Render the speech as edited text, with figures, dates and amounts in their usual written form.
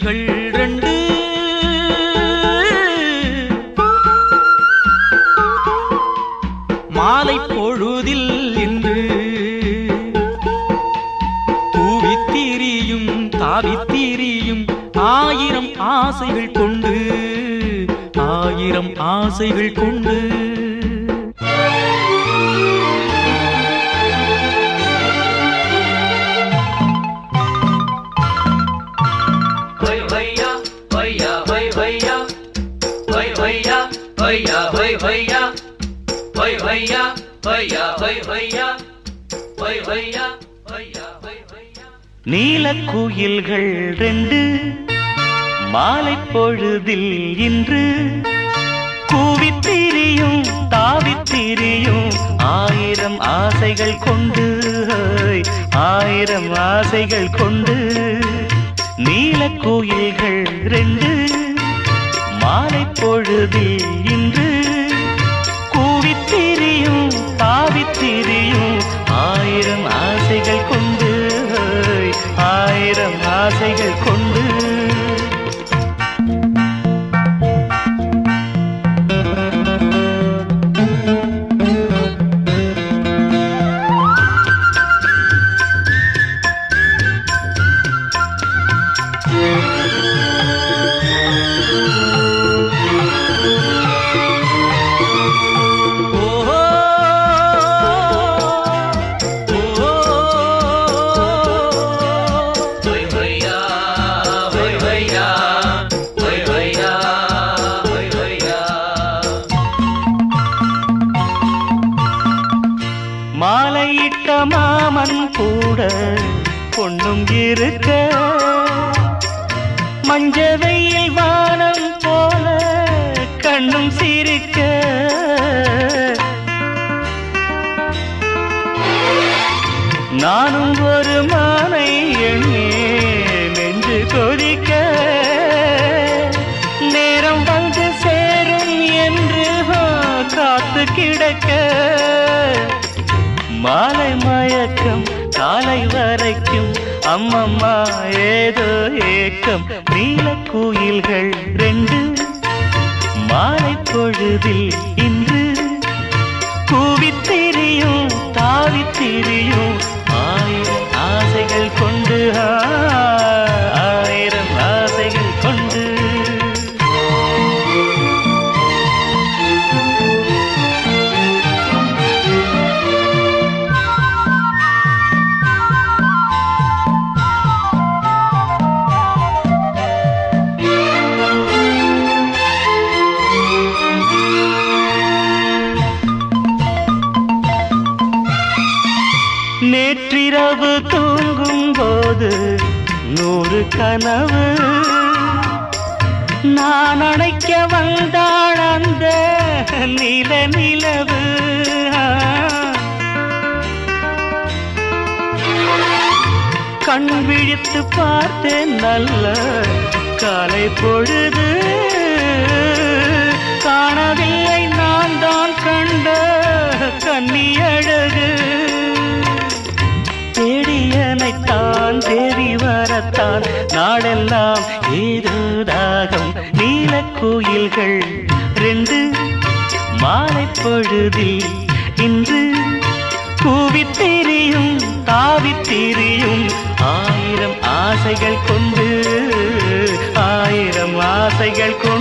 குயில்கள் ரெண்டு மாலை பொழுதில் இன்று கூவித்திரியும் தாவித்திரியும் ஆயிரம் ஆசைகள் கொண்டு ஆயிரம் ஆசைகள் கொண்டு நீலக்குயில்கள் ரெண்டு மாலை பொழுதில் இன்று கூவித்திரியும் தாவித்திரியும் ஆயிரம் ஆசைகள் கொண்டு ஆயிரம் ஆசைகள் கொண்டு நீலக்குயில்கள் ரெண்டு மாலை பொழுதில் இன்று கூவித்திரியும் தாவித்திரியும் ஆயிரம் ஆசைகள் கொண்டு ஆயிரம் ஆசைகள் கொண்டு மாலையிட்ட மாமன் கூட பொண்ணும் இருக்க மஞ்ச வெயில் வானம் போல கண்ணும் சிரிக்க நானும் ஒரு மானை எண்ணே நெஞ்சு கொதிக்க நேரம் வந்து சேரும் என்று காத்து கிடக்க மாலை மயக்கம் காலை வரைக்கும் அம்மம்மா ஏதோ ஏக்கம் நீலக்குயில்கள் ரெண்டு மாலை பொழுதில் இன்று கூவித்திரியும் தாவித்திரியும் ஆயிரம் ஆசைகள் கொண்டு ஆயிரம் ஆசைகள் கொண்டு நேற்றிரவு தூங்கும் போது 100 கனவு நான் அணைக்க வந்தாள் அந்த நிலவு கண் விழித்து பார்த்தேன் நல்ல காலை பொழுது காணவில்லை நான் தான் கண்ட கன்னி அழகு தேடியனைத்தான் தேடி வரத்தான் நாடெல்லாம் ஏதோ தாகம் நீலக்குயில்கள் ரெண்டு மாலை பொழுதில் இன்று கூவித்திரியும் தாவித்திரியும் ஆயிரம் ஆசைகள் கொண்டு ஆயிரம் ஆசைகள் கொண்டு